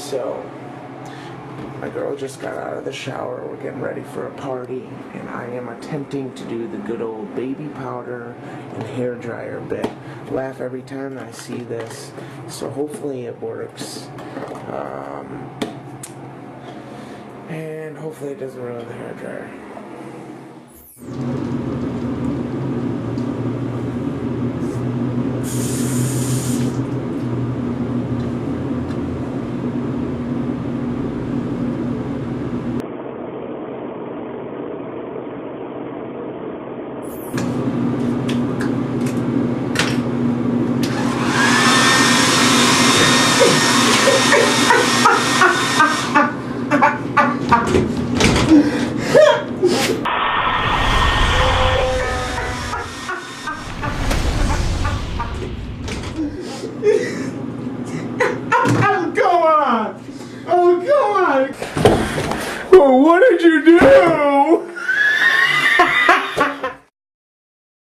So, my girl just got out of the shower. We're getting ready for a party, and I am attempting to do the good old baby powder and hair dryer bit. Laugh every time I see this, so hopefully it works. And hopefully it doesn't ruin the hair dryer. Oh, come on! Oh, what did you do?